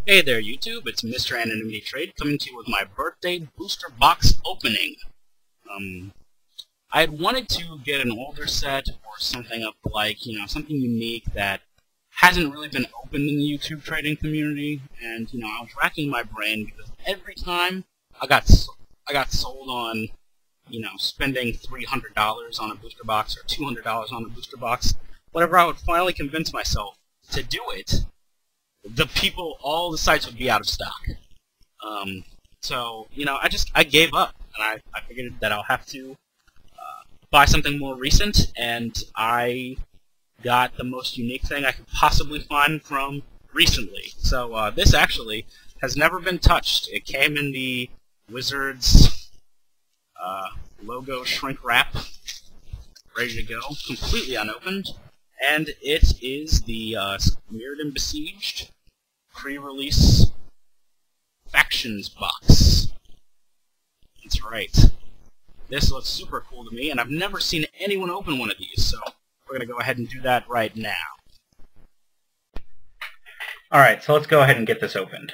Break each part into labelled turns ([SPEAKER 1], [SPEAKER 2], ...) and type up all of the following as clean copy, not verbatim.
[SPEAKER 1] Hey there YouTube, it's Mr. Anonymity Trade coming to you with my birthday booster box opening. I had wanted to get an older set or something up like, something unique that hasn't really been opened in the YouTube trading community, and, I was racking my brain because every time I got sold on, spending $300 on a booster box or $200 on a booster box, whenever I would finally convince myself to do it, all the sites would be out of stock. So, I gave up, and I figured that I'll have to buy something more recent, and I got the most unique thing I could possibly find from recently. So, this actually has never been touched. It came in the Wizards logo shrink wrap, ready to go, completely unopened. And it is the Mirrodin Besieged pre-release factions box. That's right. This looks super cool to me, and I've never seen anyone open one of these, so we're going to go ahead and do that right now. Alright, so let's go ahead and get this opened.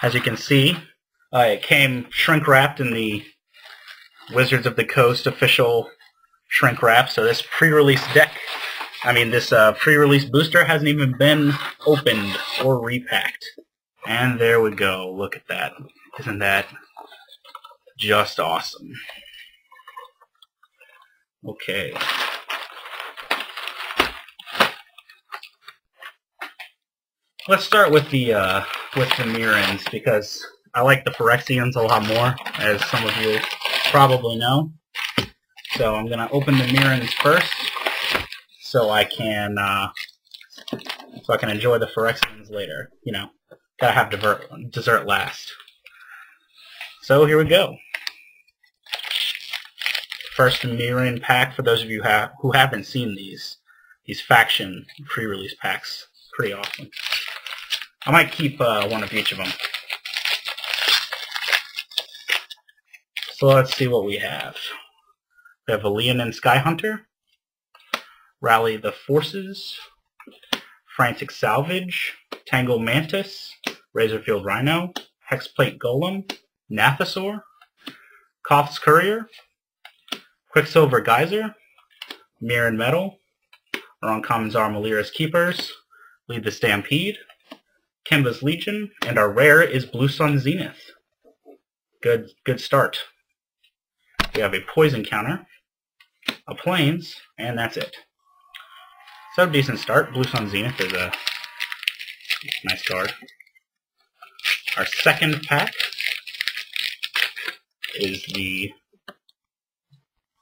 [SPEAKER 1] As you can see, it came shrink-wrapped in the Wizards of the Coast official shrink wrap, so this pre-release pre-release booster hasn't even been opened or repacked. And there we go. Look at that. Isn't that just awesome? Okay. Let's start with the Mirrans, because I like the Phyrexians a lot more, as some of you probably know. So I'm going to open the Mirrans first, so I can enjoy the Phyrexians later. Gotta have dessert last. So here we go. First Mirran pack, for those of you who haven't seen these faction pre-release packs. Pretty awesome. I might keep one of each of them. So let's see what we have. We have Leonin Skyhunter, Rally the Forces, Frantic Salvage, Tangle Mantis, Razorfield Rhino, Hexplate Golem, Nathasaur, Koth's Courier, Quicksilver Geyser, Mirran Metal, our uncommons are Malira's Keepers, Lead the Stampede, Kimba's Legion, and our rare is Blue Sun Zenith. Good start. We have a Poison Counter, a Plains, and that's it. So, decent start. Blue Sun Zenith is a nice card. Our second pack is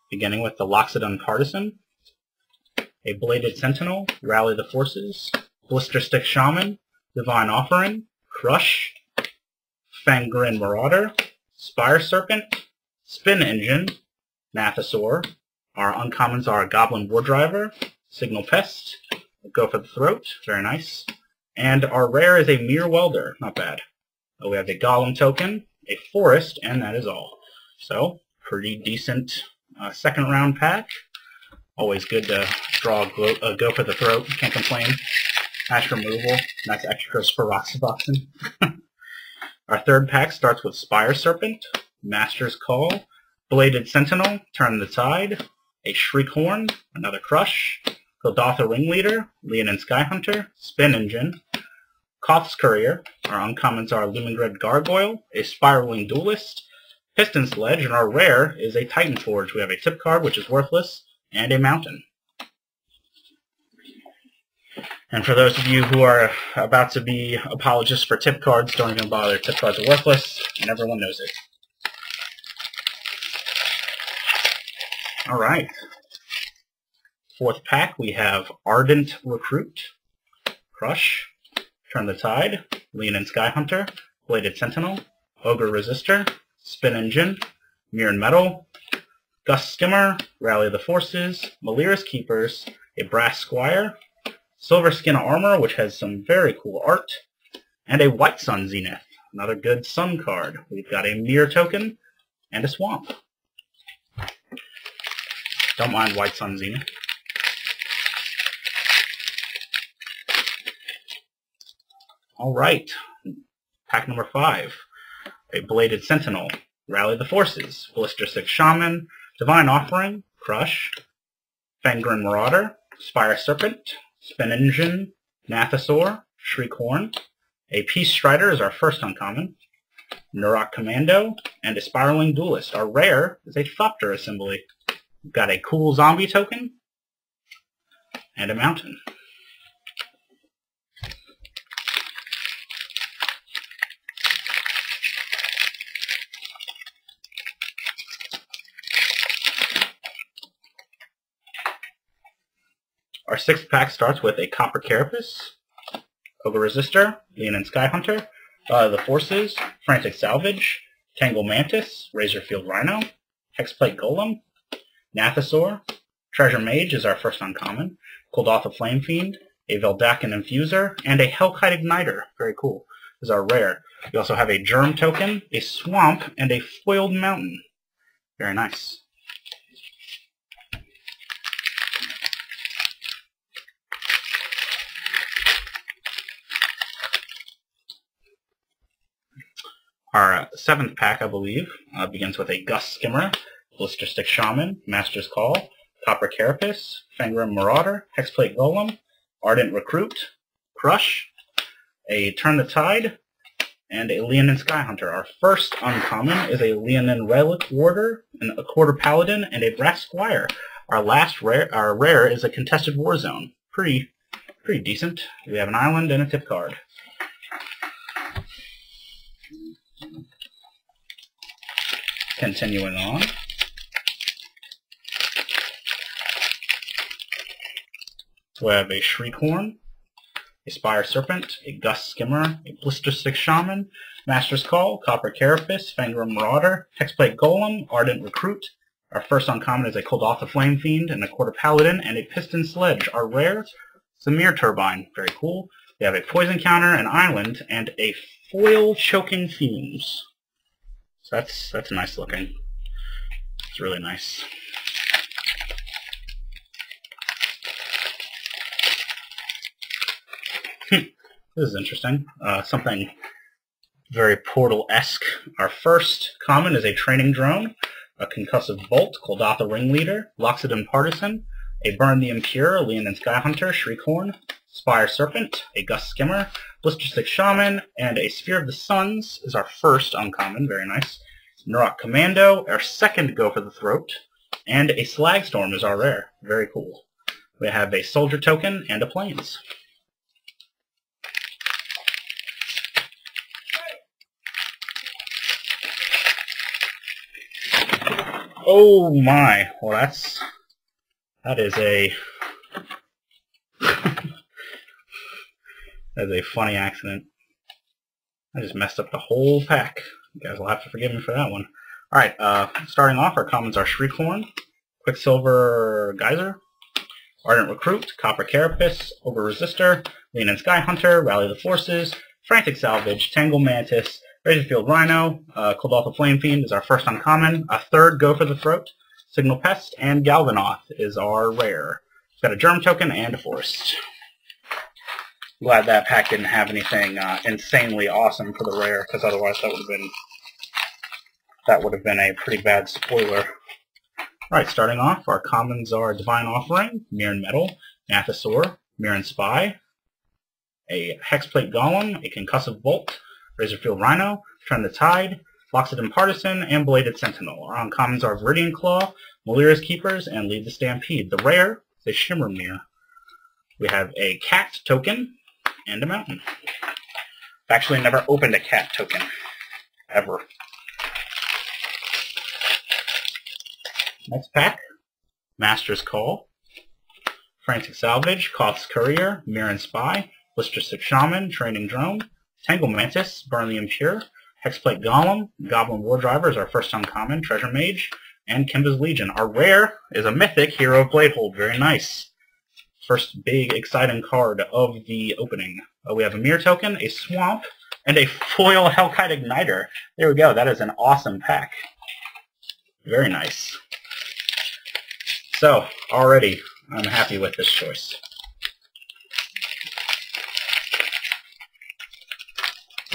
[SPEAKER 1] beginning with the Loxodon Partisan, a Bladed Sentinel, Rally the Forces, Blister Stick Shaman, Divine Offering, Crush, Fangren Marauder, Spire Serpent, Spin Engine, Nathasaur. Our uncommons are Goblin Wardriver, Signal Pest, Go for the Throat, very nice. And our rare is a Mere Welder, not bad. We have a Golem token, a Forest, and that is all. So, pretty decent second round pack. Always good to draw a Go for the Throat, can't complain. Ash removal, nice extras for Roxaboxing. Our third pack starts with Spire Serpent, Master's Call, Bladed Sentinel, Turn the Tide, a Shriekhorn, another Crush, Golgotha Ringleader, Leonin Skyhunter, Spin Engine, Koth's Courier, our uncommons are Lumengrid Gargoyle, a Spiraling Duelist, Piston Sledge, and our rare is a Titan Forge. We have a tip card, which is worthless, and a Mountain. And for those of you who are about to be apologists for tip cards, don't even bother. Tip cards are worthless, and everyone knows it. Alright. Fourth pack, we have Ardent Recruit, Crush, Turn the Tide, Leonin Skyhunter, Bladed Sentinel, Ogre Resistor, Spin Engine, Mirran Metal, Gust Skimmer, Rally the Forces, Malira's Keepers, a Brass Squire, Silver Skin Armor, which has some very cool art, and a White Sun Zenith, another good Sun card. We've got a Mirror token and a Swamp. Don't mind White Sun Zenith. Alright, pack number 5. A Bladed Sentinel, Rally the Forces, Blister 6 Shaman, Divine Offering, Crush, Fangren Marauder, Spire Serpent, Spin Engine, Nathasaur, Shriekhorn. A Peace Strider is our first uncommon, Nurok Commando, and a Spiraling Duelist. Our rare is a Thopter Assembly. We've got a cool zombie token, and a mountain. Our 6th pack starts with a Copper Carapace, Ogre Resistor, Leonin Skyhunter, the Forces, Frantic Salvage, Tangle Mantis, Razorfield Rhino, Hexplate Golem, Nathasaur, Treasure Mage is our first uncommon, Kuldotha Flame Fiend, a Veldakin Infuser, and a Hellkite Igniter. Very cool. This is our rare. We also have a Germ Token, a Swamp, and a Foiled Mountain. Very nice. Our 7th pack, I believe, begins with a Gust Skimmer, Blister Stick Shaman, Master's Call, Copper Carapace, Fangren Marauder, Hexplate Golem, Ardent Recruit, Crush, a Turn the Tide, and a Leonin Skyhunter. Our first uncommon is a Leonin Relic Warder, a Quarter Paladin, and a Brass Squire. Our rare is a Contested War Zone. Pretty decent. We have an island and a tip card. Continuing on. So we have a Shriekhorn, a Spire Serpent, a Gust Skimmer, a Blister Stick Shaman, Master's Call, Copper Carapace, Fangren Marauder, Hexplate Golem, Ardent Recruit. Our first uncommon is a Kuldotha Flame Fiend, and a Quarter Paladin, and a Piston Sledge. Our rare, Samir Turbine. Very cool. We have a Poison Counter, an Island, and a Foil Choking Fumes. So that's nice looking. It's really nice. This is interesting. Something very Portal-esque. Our first common is a Training Drone, a Concussive Bolt, Kuldotha Ringleader, Loxodon Partisan, a Burn the Impure, Leonin Skyhunter, Shriekhorn, Spire Serpent, a Gust Skimmer, Blister Stick Shaman, and a Sphere of the Suns is our first uncommon. Very nice. Nurok Commando, our second Go for the Throat, and a Slagstorm is our rare. Very cool. We have a Soldier Token and a Plains. Oh my! Well, that is a that is a funny accident. I just messed up the whole pack. You guys will have to forgive me for that one. Alright, starting off, our commons are Shriekhorn, Quicksilver Geyser, Ardent Recruit, Copper Carapace, Ogre Resistor, Leonin Skyhunter, Rally the Forces, Frantic Salvage, Tangle Mantis, Razorfield Rhino, Kuldotha Flame Fiend is our first uncommon, a third Go for the Throat, Signal Pest, and Galvanoth is our rare. It's got a Germ Token and a Forest. Glad that pack didn't have anything insanely awesome for the rare, because otherwise that would have been a pretty bad spoiler. Alright, starting off, our commons are Divine Offering, Mirran Metal, Nathasaur, Mirran Spy, a Hexplate Golem, a Concussive Bolt, Razorfield Rhino, Turn the Tide, Loxodon Partisan, and Bladed Sentinel. Our uncommons are Viridian Claw, Malira's Keepers, and Lead the Stampede. The rare is a Shimmermere. We have a Cat Token and a Mountain. I've actually never opened a Cat Token, ever. Next pack, Master's Call, Frantic Salvage, Koth's Courier, Mirran Spy, Blister Stick Shaman, Training Drone, Tangle Mantis, Burn the Impure, Hexplate Golem, Goblin War Driver is our first uncommon, Treasure Mage, and Kimba's Legion. Our rare is a Mythic Hero of Bladehold. Very nice. First big exciting card of the opening. We have a Mirror Token, a Swamp, and a Foil Hellkite Igniter. There we go. That is an awesome pack. Very nice. So, already, I'm happy with this choice.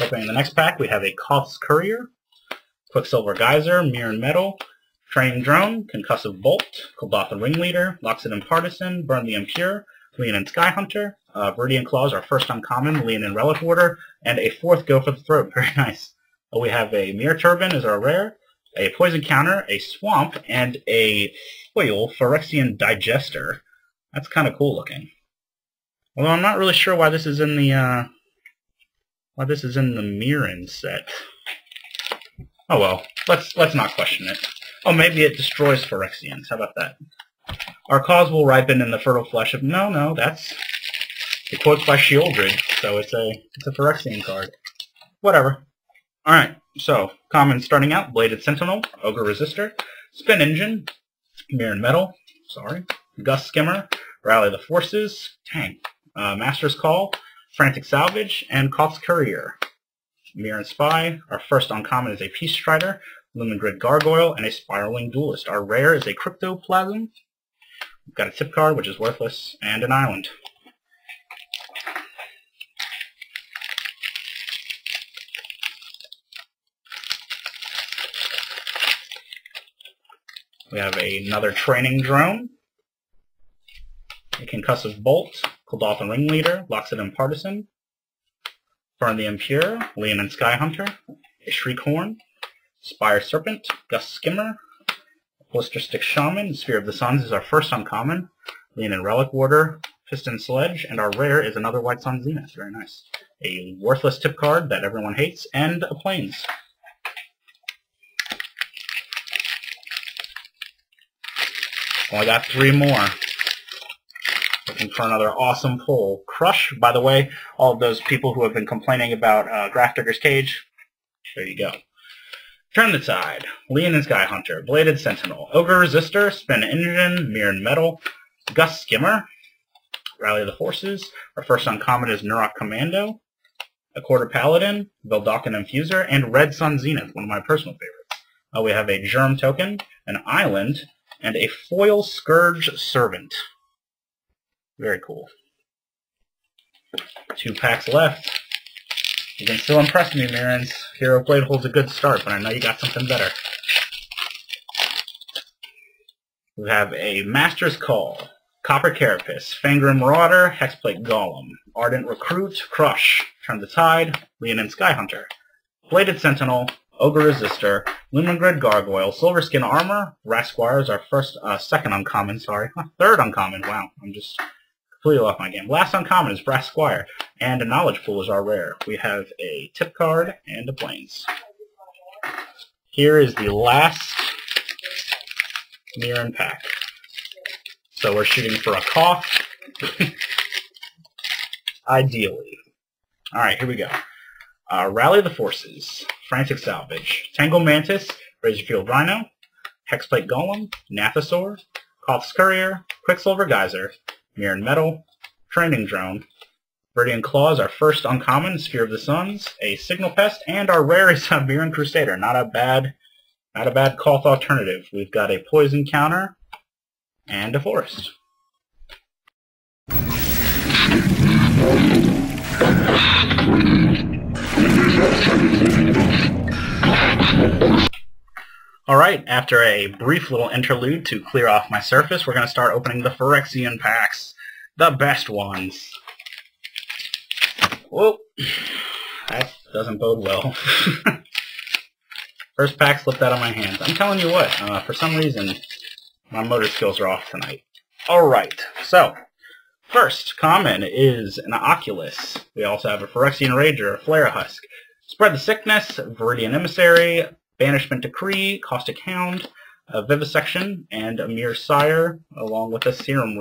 [SPEAKER 1] Opening the next pack, we have a Koth's Courier, Quicksilver Geyser, Mirran Metal, Training Drone, Concussive Bolt, Kuldotha Ringleader, Loxodon Partisan, Burn the Impure, Leonin Skyhunter, Viridian Claws, our first uncommon, Leonin Relic Warder, and a fourth Go for the Throat. Very nice. We have a Mirror Turban as our rare, a Poison Counter, a Swamp, and a foil Phyrexian Digester. That's kind of cool looking. Although I'm not really sure why this is in the Mirran set. Oh well, let's not question it. Oh, maybe it destroys Phyrexians. How about that? Our cause will ripen in the fertile flesh of... No, that's a quote by Shieldred, so it's a Phyrexian card. Whatever. Alright, so, common starting out, Bladed Sentinel, Ogre Resistor, Spin Engine, Mirran Metal, Gust Skimmer, Rally the Forces, Master's Call, Frantic Salvage, and Koth's Courier. Mirran Spy, our first uncommon is a Peace Strider, Lumengrid Gargoyle, and a Spiraling Duelist. Our rare is a Cryptoplasm. We've got a tip card, which is worthless, and an island. We have another Training Drone, a Concussive Bolt, Kuldotha Ringleader, Loxodon Partisan, Burn the Impure, Leonin Skyhunter, a Shriekhorn, Spire Serpent, Gust Skimmer, Blister Stick Shaman, Sphere of the Suns is our first uncommon, Leonin Relic Warder, Piston Sledge, and our rare is another White Sun Zenith. Very nice. A worthless tip card that everyone hates, and a Plains. Well, I got 3 more. Looking for another awesome pull. Crush, by the way, all of those people who have been complaining about Grafdigger's Cage, there you go. Turn the Tide, Leonin Skyhunter, Bladed Sentinel, Ogre Resistor, Spin Engine, Mirran Metal, Gust Skimmer, Rally the Forces. Our first uncommon is Nurok Commando, a Quarter Paladin, Veldakin Infuser, and Red Sun Zenith, one of my personal favorites. We have a Germ Token, an Island, and a foil Scourge Servant. Very cool. 2 packs left. You can still impress me, Mirrans. Hero Blade holds a good start, but I know you got something better. We have a Master's Call, Copper Carapace, Fangren Marauder, Hexplate Golem, Ardent Recruit, Crush, Turn the Tide, Leonin Skyhunter, Bladed Sentinel, Ogre Resistor, Lumengrid Gargoyle, Silverskin Armor, Rasquire is our second uncommon, third uncommon, wow, I'm just completely off my game. Last uncommon is Rasquire, and a Knowledge Pool is our rare. We have a tip card and a Plains. Here is the last Mirran pack. So we're shooting for a Koth, ideally. Alright, here we go. Rally the Forces, Frantic Salvage, Tangle Mantis, Razorfield Rhino, Hexplate Golem, Nathasaur, Koth's Courier, Quicksilver Geyser, Mirran Metal, Training Drone, Viridian Claws, our first uncommon, Sphere of the Suns, a Signal Pest, and our rare is a Mirran Crusader. Not a bad Koth alternative. We've got a Poison Counter and a Forest. Alright, after a brief little interlude to clear off my surface, we're going to start opening the Phyrexian packs. The best ones. Whoa, that doesn't bode well. First pack slipped out of my hands. I'm telling you what, for some reason, my motor skills are off tonight. Alright, so, first common is an Oculus. We also have a Phyrexian Rager, a Flare Husk, Spread the Sickness, Viridian Emissary, Banishment Decree, Caustic Hound, a Vivisection, and a Mere Sire, along with a Serum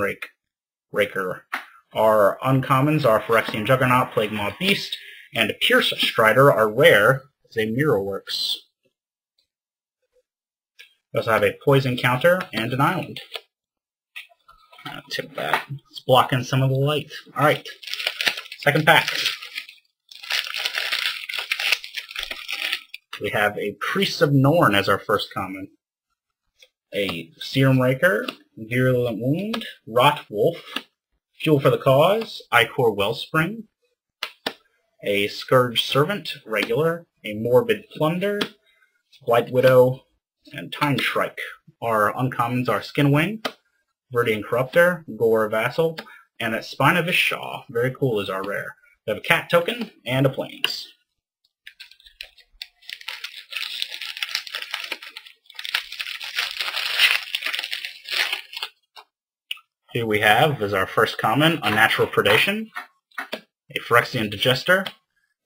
[SPEAKER 1] Raker. Our uncommons are Phyrexian Juggernaut, Plague Maw Beast, and a Pierce Strider. Our rare is a Mirrorworks. We also have a Poison Counter and an Island. I'll tip that. It's blocking some of the light. Alright, second pack. We have a Priest of Norn as our first common. A Serum Raker, Virulent Wound, Rot Wolf, Fuel for the Cause, Icor Wellspring, a Scourge Servant, regular, a Morbid Plunder, Blight Widow, and Time Shrike. Our uncommons are Skinwing, Mirrodin Corruptor, Gore Vassal, and a Spine of Shaw. Very cool is our rare. We have a cat token and a plains. Here we have, as our first common, Unnatural Predation, a Phyrexian Digester,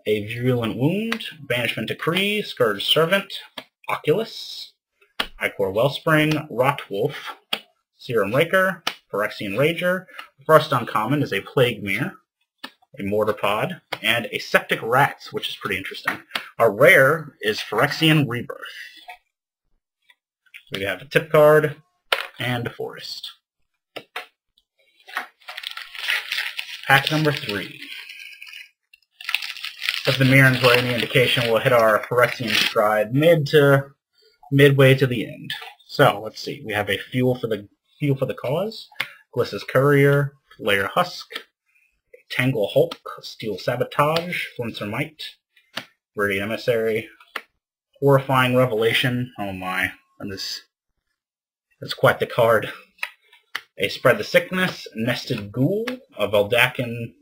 [SPEAKER 1] a Virulent Wound, Banishment Decree, Scourge Servant, Oculus, Ichor Wellspring, Rotwolf, Serum Raker, Phyrexian Rager. The first uncommon is a Plague Mirror, a Mortar Pod, and a Septic Rats, which is pretty interesting. Our rare is Phyrexian Rebirth. We have a tip card and a forest. Pack number 3. If the Mirrans were any indication, we'll hit our Phyrexian stride midway to the end. So let's see. We have a Fuel for the Cause, Gliss's Courier, Lair Husk, Tangle Hulk, Steel Sabotage, Flincer Might, Mirrodin Emissary, Horrifying Revelation. Oh my, and that's quite the card. A Spread the Sickness, Nested Ghoul, a Veldakin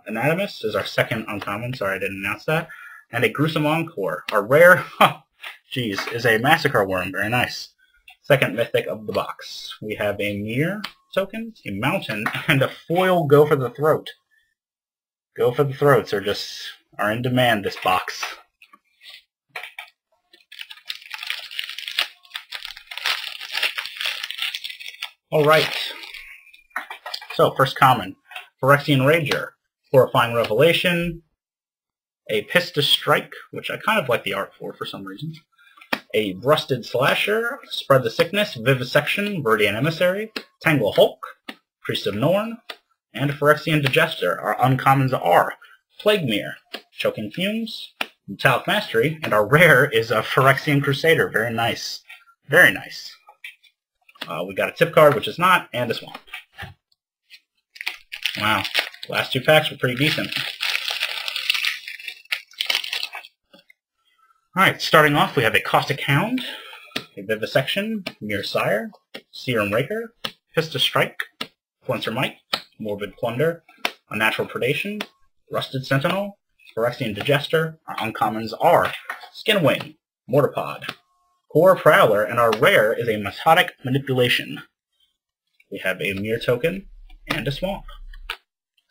[SPEAKER 1] Anatomist is our second uncommon. Sorry I didn't announce that. And a Gruesome Encore. Our rare, is a Massacre Worm. Very nice. Second mythic of the box. We have a Mirror token, a Mountain, and a foil Go for the Throat. Go for the Throats are in demand this box. Alright. So, first common, Phyrexian Rager, Horrifying Revelation, a Pistis Strike, which I kind of like the art for some reason, a Rusted Slasher, Spread the Sickness, Vivisection, Mirrodin Emissary, Tangle Hulk, Priest of Norn, and Phyrexian Digester. Our uncommons are Plague Mirror, Choking Fumes, Metallic Mastery, and our rare is a Phyrexian Crusader. Very nice. Very nice. We got a tip card, which is not, and a swamp. Wow, last 2 packs were pretty decent. Alright, starting off, we have a Caustic Hound, a Vivisection, Mirror, Serum Raker, Pistis Strike, Flincer Might, Morbid Plunder, Unnatural Predation, Rusted Sentinel, Phyrexian Digester. Our uncommons are Skinwing, Mortar Pod, Core Prowler, and our rare is a Methodic Manipulation. We have a Mirror token and a swamp.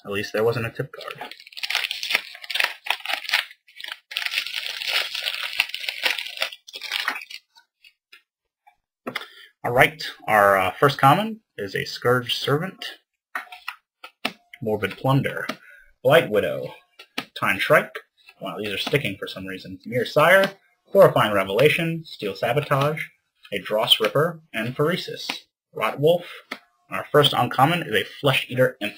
[SPEAKER 1] At least there wasn't a tip card. Alright, our first common is a Scourge Servant, Morbid Plunder, Blight Widow, Time Shrike. Wow, these are sticking for some reason. Mirror, Horrifying Revelation, Steel Sabotage, a Dross Ripper, and Phyresis. Rotwolf. Our first uncommon is a Flesh Eater Imp.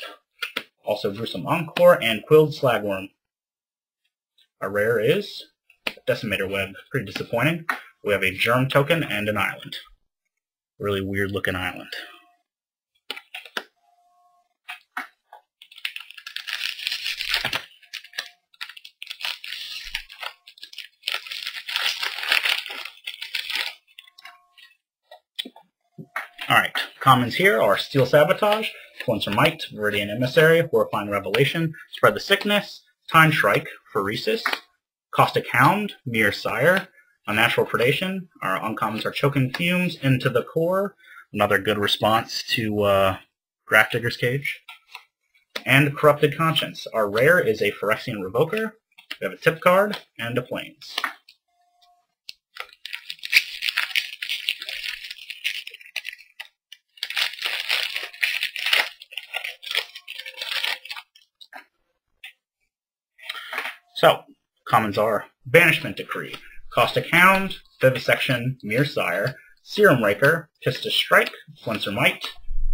[SPEAKER 1] Also Gruesome Encore and Quilled Slagworm. Our rare is Decimator Web. Pretty disappointing. We have a Germ token and an island. Really weird looking island. Alright, commons here are Steel Sabotage, Flincer Might, Mirrodin Emissary, Horrifying Revelation, Spread the Sickness, Time Shrike, Phyresis, Caustic Hound, Mirror, Unnatural Predation. Our uncommons are Choking Fumes, Into the Core, another good response to Grafdigger's Cage, and Corrupted Conscience. Our rare is a Phyrexian Revoker. We have a tip card and a plains. So, commons are Banishment Decree, Caustic Hound, Vivisection, Mirror, Serum Raker, Pistis Strike, Flincer Might,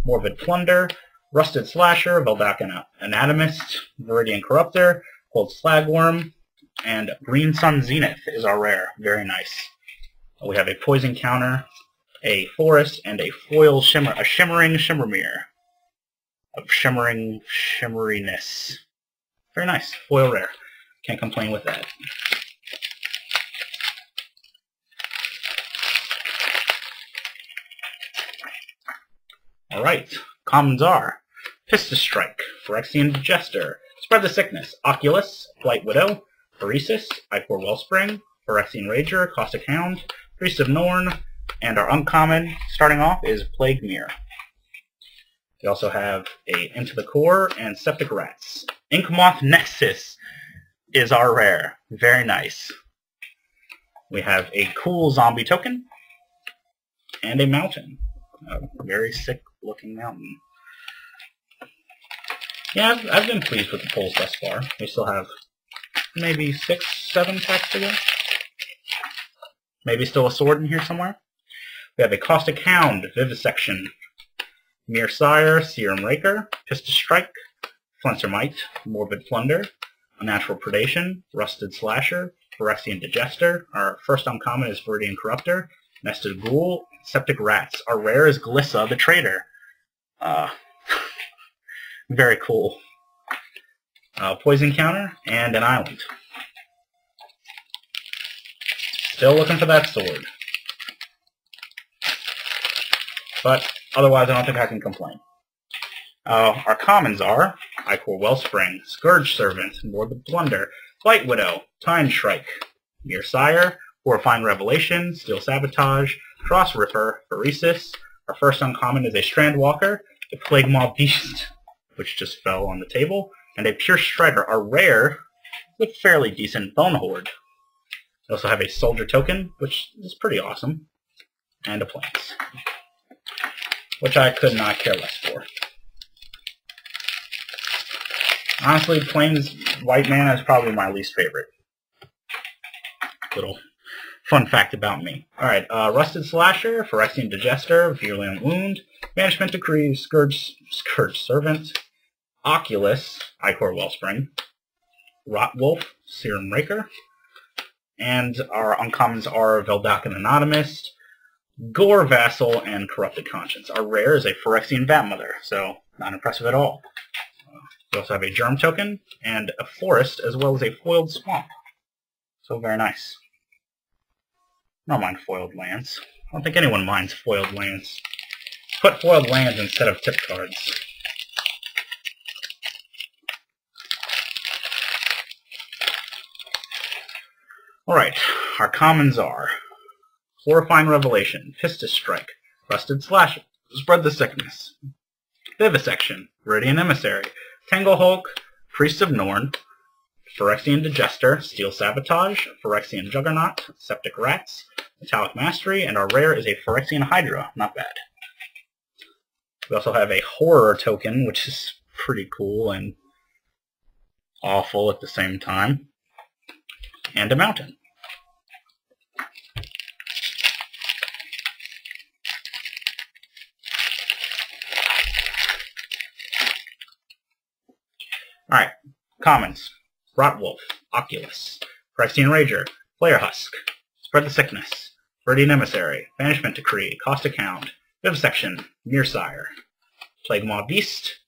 [SPEAKER 1] Morbid Plunder, Rusted Slasher, Veldakin Anatomist, Mirrodin Corruptor, Cold Slagworm, and Green Sun Zenith is our rare. Very nice. We have a Poison Counter, a Forest, and a Foil Shimmer, a Shimmering Shimmermere of Shimmeriness. Very nice. Foil rare. Can't complain with that. Alright, commons are Pistis Strike, Phyrexian Digester, Spread the Sickness, Oculus, Blight Widow, Phyrexian, Ichor Wellspring, Phyrexian Rager, Caustic Hound, Priest of Norn, and our uncommon, starting off, is Plague Mirror. We also have a Into the Core and Septic Rats. Inkmoth Nexus is our rare. Very nice. We have a cool zombie token and a mountain. A very sick looking mountain. Yeah, I've been pleased with the pulls thus far. We still have maybe 6, 7 packs to go. Maybe still a sword in here somewhere. We have a Caustic Hound, Vivisection, Mirran, Serum Raker, Pistis Strike, Flincermite, Morbid Plunder, Unnatural Predation, Rusted Slasher, Phyrexian Digester. Our first uncommon is Viridian Corruptor, Nested Ghoul, Septic Rats. Our rare is Glissa the Trader. Very cool. Poison Counter, and an Island. Still looking for that sword. But otherwise, I don't think I can complain. Our commons are Ichor Wellspring, Scourge Servant, Morbid Plunder, Blight Widow, Time Shrike, Mirran, Horrifying Revelation, Steel Sabotage, Dross Ripper, Phyrexian. Our first uncommon is a Strandwalker, a Plague Mob Beast, which just fell on the table, and a Pure Strider, our rare, with fairly decent Bone Horde. We also have a Soldier Token, which is pretty awesome, and a Plains, which I could not care less for. Honestly, Plains White Mana is probably my least favorite. Little fun fact about me. Alright, Rusted Slasher, Phyrexian Digester, Virulent Wound, Banishment Decree, Scourge Servant, Oculus, Ichor Wellspring, Rotwolf, Serum Raker, and our uncommons are Veldakin Anonymous, Gore Vassal, and Corrupted Conscience. Our rare is a Phyrexian Vatmother, so not impressive at all. We also have a Germ Token, and a Forest, as well as a Foiled Swamp. So very nice. I don't mind foiled lands. I don't think anyone minds foiled lands. Put foiled lands instead of tip cards. Alright, our commons are Horrifying Revelation, Pistis Strike, Rusted Slash, Spread the Sickness, Vivisection, Viridian Emissary, Tangle Hulk, Priest of Norn, Phyrexian Digester, Steel Sabotage, Phyrexian Juggernaut, Septic Rats, Metallic Mastery, and our rare is a Phyrexian Hydra. Not bad. We also have a Horror Token, which is pretty cool and awful at the same time, and a Mountain. Alright, commons. Rotwolf, Oculus, Phyrexian Rager, Player Husk, Spread the Sickness, Viridian Emissary, Banishment Decree, Caustic Hound, Vivisection, Mirran, Plague Mob Beast,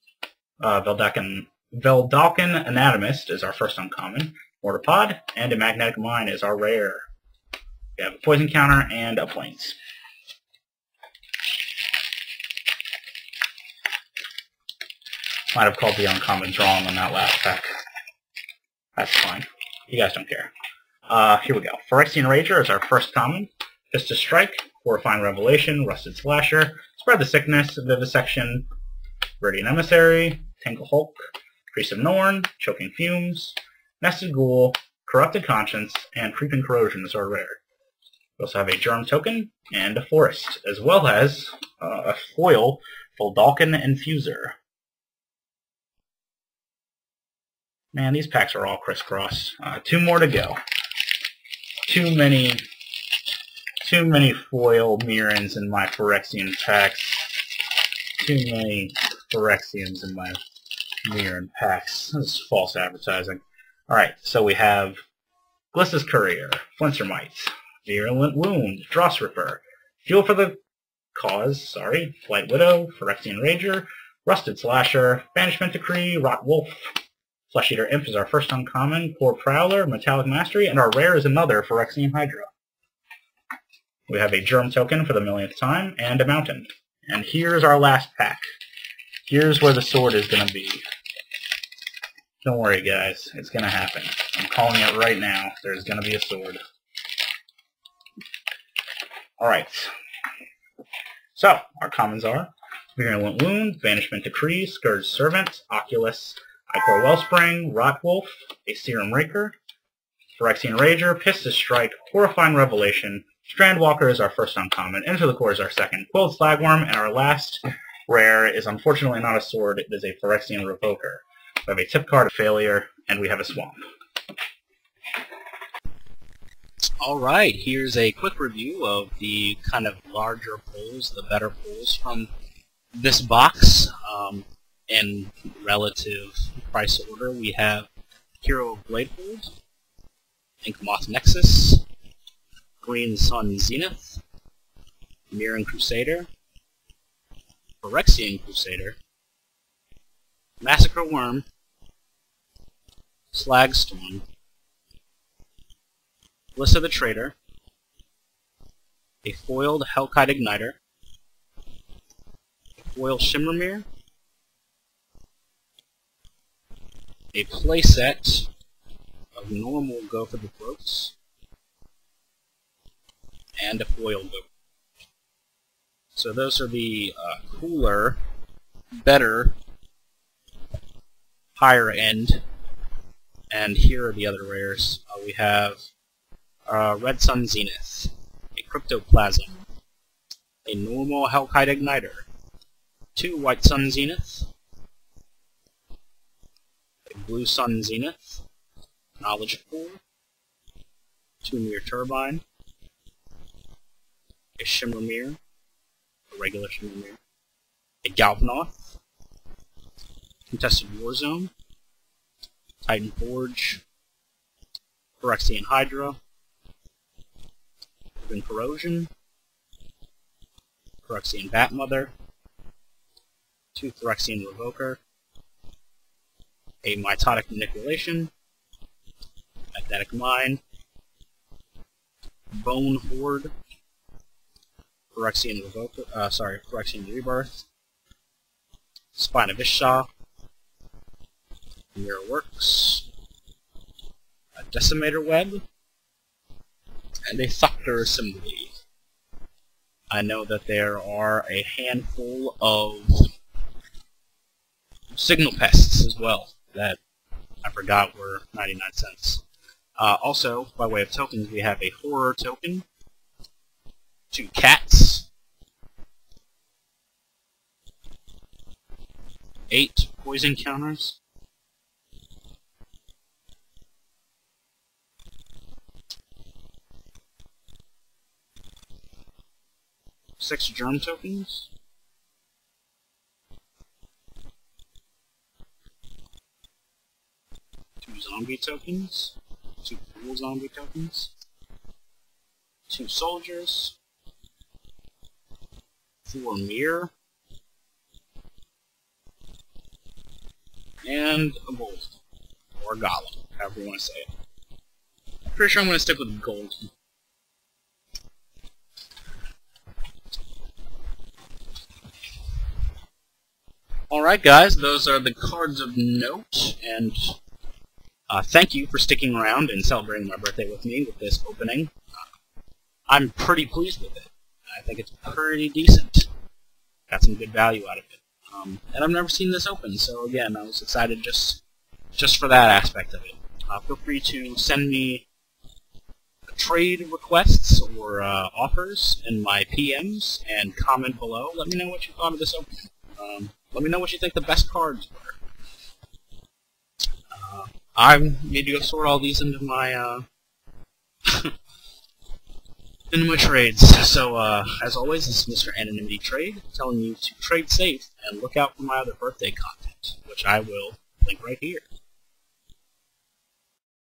[SPEAKER 1] Veldakin Anatomist is our first uncommon, Mortarpod, and a Magnetic Mine is our rare. We have a Poison Counter and a Plains. Might have called the uncommons wrong on that last pack. That's fine. You guys don't care. Here we go. Phyrexian Rager is our first common. Pistis Strike, Horrifying Revelation, Rusted Slasher, Spread the Sickness, Vivisection, Viridian Emissary, Tangle Hulk, Priest of Norn, Choking Fumes, Nested Ghoul, Corrupted Conscience, and Creeping Corrosion is our rare. We also have a Germ Token and a Forest, as well as a foil Feldalkin Infuser. Man, these packs are all crisscross. 2 more to go. Too many foil Mirrans in my Phyrexian packs. Too many Phyrexians in my Mirran packs. This is false advertising. Alright, so we have Glissa's Courier, Flincermite, Virulent Wound, Dross Ripper, Fuel for the Cause, Blight Widow, Phyrexian Rager, Rusted Slasher, Banishment Decree, Rotwolf,
[SPEAKER 2] Flesh Eater Imp is our first uncommon, Poor Prowler, Metallic Mastery, and our rare is another Phyrexian Hydra. We have a Germ token for the millionth time, and a Mountain. And here's our last pack. Here's where the sword is going to be. Don't worry, guys. It's going to happen. I'm calling it right now. There's going to be a sword. Alright. So, our commons are Virulent Wound, Banishment Decree, Scourge Servant, Oculus, Icor Wellspring, Rotwolf, a Serum Raker, Phyrexian Rager, Pistis Strike, Horrifying Revelation, Strandwalker is our first uncommon, Enter the Core is our second, Quilled Slagworm, and our last rare is unfortunately not a sword, it is a Phyrexian Revoker. We have a tip card, a Failure, and we have a Swamp.
[SPEAKER 1] Alright, here's a quick review of the kind of larger pulls, the better pulls from this box. In relative price order, we have Hero of Bladehold, Inkmoth Nexus, Green Sun Zenith, Mirran Crusader, Phyrexian Crusader, Massacre Worm, Slagstorm, Lissa the Traitor, a foiled Hellkite Igniter, a foiled Shimmermere, a playset of normal Go for the Throats, and a foil Go. So those are the cooler, better, higher end, and here are the other rares. We have Red Sun Zenith, a Cryptoplasm, a normal Hellkite Igniter, 2 White Sun Zenith, a Blue Sun Zenith, Knowledge Core, 2 Mirror Turbine, a Shimmermere, a regular Shimmermere, a Galvanoth, Contested Warzone, Titan Forge, Phyrexian Hydra, Urban Corrosion, Phyrexian Batmother, 2 Phyrexian Revoker, a Mitotic Manipulation, Magnetic Mind, Bone Horde, Phyrexian Rebirth, Spine of Ishsha, Mirror Works, a Decimator Web, and a Thupter Assembly. I know that there are a handful of Signal Pests as well that I forgot were 99 cents. Also, by way of tokens, we have a Horror token, 2 Cats, 8 Poison Counters, 6 Germ tokens, 2 Zombie tokens, 2 Full Zombie tokens, 2 Soldiers, 4 Mirror, and a Gold, or a Golem, however you want to say it. I'm pretty sure I'm going to stick with Gold. Alright guys, those are the cards of note, and thank you for sticking around and celebrating my birthday with me with this opening. I'm pretty pleased with it. I think it's pretty decent. Got some good value out of it. And I've never seen this open, so again, I was excited just for that aspect of it. Feel free to send me trade requests or offers in my PMs and comment below. Let me know what you thought of this opening. Let me know what you think the best cards were. I need to go sort all these into my into my trades. So as always, this is Mr. Anonymity Trade telling you to trade safe and look out for my other birthday content, which I will link right here.